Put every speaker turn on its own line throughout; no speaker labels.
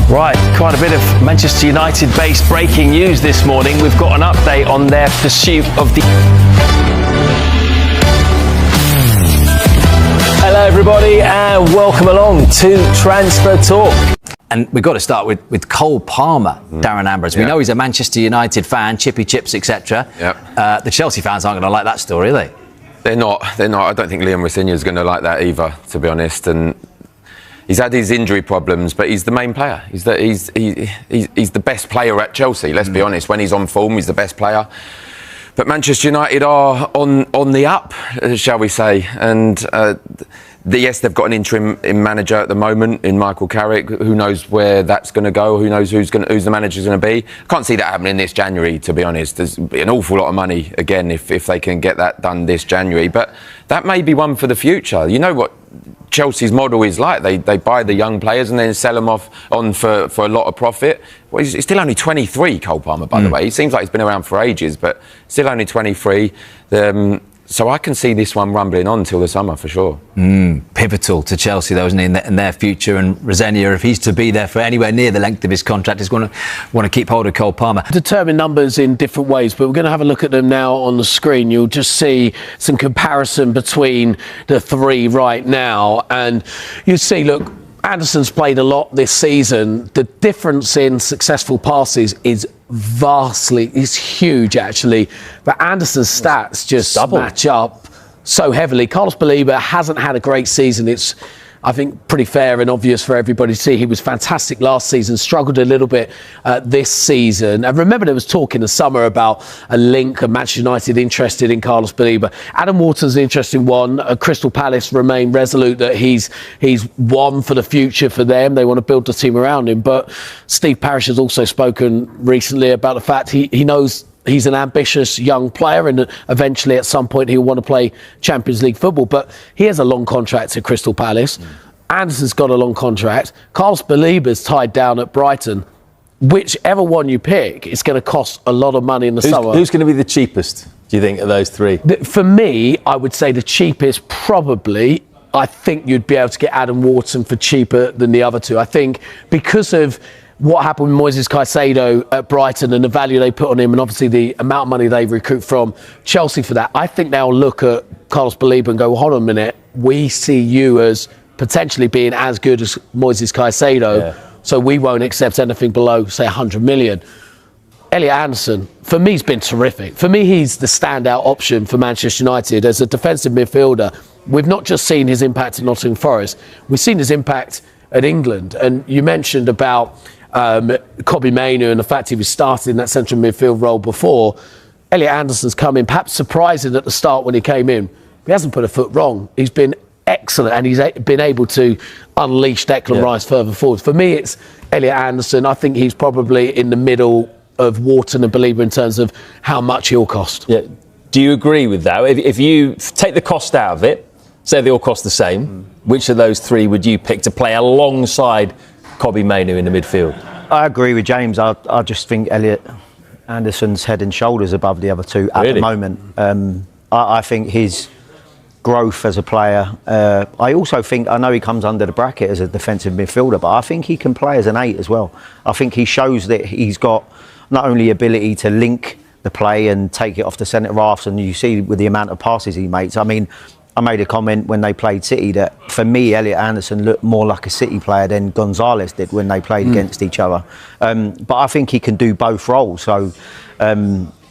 Right, quite a bit of Manchester United-based breaking news this morning. We've got an update on their pursuit of the... Hello everybody and welcome along to Transfer Talk. And we've got to start with Cole Palmer, Darren Ambrose. We know he's a Manchester United fan, chippy chips, etc. The Chelsea fans aren't going to like that story, are they?
They're not. I don't think Liam Rosenior's going to like that either, to be honest. And he's had his injury problems, but he's the main player. He's the best player at Chelsea, let's be honest. When he's on form, he's the best player. But Manchester United are on the up, shall we say. And yes, they've got an interim manager at the moment in Michael Carrick. Who knows where that's going to go? Who knows who's the manager's going to be? Can't see that happening this January, to be honest. There's an awful lot of money, again, if they can get that done this January. But that may be one for the future. You know what Chelsea's model is like. They buy the young players and then sell them on for a lot of profit. Well, he's still only 23, Cole Palmer, by the way. He seems like he's been around for ages, but still only 23. So I can see this one rumbling on till the summer for sure.
Pivotal to Chelsea, though, isn't he, in their future? And Rosenior, if he's to be there for anywhere near the length of his contract, is going to want to keep hold of Cole Palmer.
Determine numbers in different ways, but we're going to have a look at them now on the screen. You'll just see some comparison between the three right now, and you see, look, Anderson's played a lot this season. The difference in successful passes is huge actually, but Anderson's stats just match up so heavily. Carlos Baleba hasn't had a great season. It's, I think, pretty fair and obvious for everybody to see. He was fantastic last season, struggled a little bit this season. And remember, there was talk in the summer about a link of Manchester United interested in Carlos Baleba. Adam Wharton's an interesting one. Crystal Palace remain resolute that he's one for the future for them. They want to build the team around him. But Steve Parish has also spoken recently about the fact he knows he's an ambitious young player and eventually at some point he'll want to play Champions League football. But he has a long contract at Crystal Palace. Anderson's got a long contract. Carlos Baleba's tied down at Brighton. Whichever one you pick, it's going to cost a lot of money in the summer.
Who's going to be the cheapest, do you think, of those three?
For me, I would say the cheapest probably. I think you'd be able to get Adam Wharton for cheaper than the other two. I think because of what happened with Moises Caicedo at Brighton and the value they put on him and obviously the amount of money they recruit from Chelsea for that, I think they'll look at Carlos Baleba and go, well, hold on a minute, we see you as potentially being as good as Moises Caicedo, so we won't accept anything below, say, 100 million. Elliot Anderson, for me, has been terrific. For me, he's the standout option for Manchester United as a defensive midfielder. We've not just seen his impact at Nottingham Forest, we've seen his impact at England. And you mentioned about Kobbie Mainoo and the fact he was starting in that central midfield role before. Elliot Anderson's come in, perhaps surprising at the start when he came in. He hasn't put a foot wrong. He's been excellent and he's been able to unleash Declan Rice further forward. For me, it's Elliot Anderson. I think he's probably in the middle of Wharton and Baleba in terms of how much he'll cost.
Yeah. Do you agree with that? If you take the cost out of it, say they all cost the same, which of those three would you pick to play alongside Kobbie Mainoo in the midfield?
I agree with James. I just think Elliot Anderson's head and shoulders above the other two at the moment. I think his growth as a player, I also think, I know he comes under the bracket as a defensive midfielder, but I think he can play as an 8 as well. I think he shows that he's got not only ability to link the play and take it off the centre halves, and you see with the amount of passes he makes. I mean, I made a comment when they played City that for me, Elliot Anderson looked more like a City player than Gonzalez did when they played against each other. But I think he can do both roles. So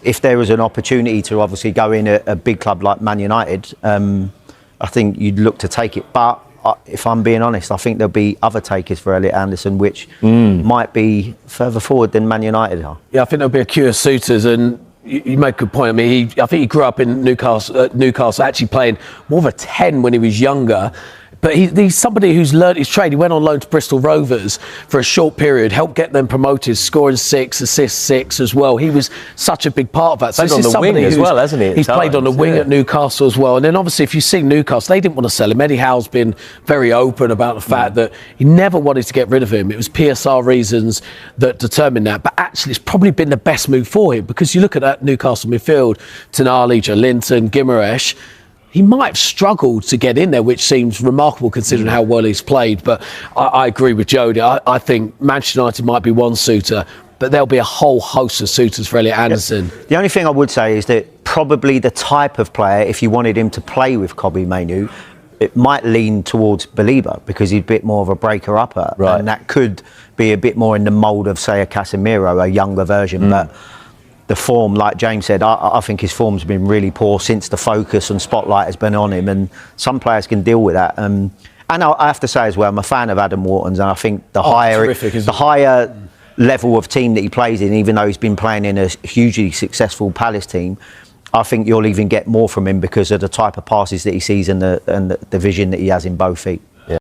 if there was an opportunity to obviously go in a big club like Man United, I think you'd look to take it. But if I'm being honest, I think there'll be other takers for Elliot Anderson, which might be further forward than Man United are.
Yeah, I think there'll be a queue of suitors, and you make a good point. I mean, I think he grew up in Newcastle, actually playing more of a 10 when he was younger. But he's somebody who's learnt his trade. He went on loan to Bristol Rovers for a short period, helped get them promoted, scoring 6, assists 6 as well. He was such a big part of that.
So played on the wing as well, hasn't he?
He's played on the wing at Newcastle as well. And then obviously, if you see Newcastle, they didn't want to sell him. Eddie Howe's been very open about the fact that he never wanted to get rid of him. It was PSR reasons that determined that. But actually, it's probably been the best move for him, because you look at that Newcastle midfield, Tonali, Joelinton, Guimaraes. he might have struggled to get in there, which seems remarkable considering how well he's played. But I agree with Jody. I think Manchester United might be one suitor, but there'll be a whole host of suitors for Elliot Anderson.
The only thing I would say is that probably the type of player, if you wanted him to play with Kobbie Mainoo, it might lean towards Belieber because he's a bit more of a breaker-upper.
Right.
And that could be a bit more in the mould of, say, a Casemiro, a younger version. But the form, like James said, I think his form's been really poor since the focus and spotlight has been on him. And some players can deal with that. And I have to say as well, I'm a fan of Adam Wharton's, and I think the higher level of team that he plays in, even though he's been playing in a hugely successful Palace team, I think you'll even get more from him because of the type of passes that he sees and the vision that he has in both feet.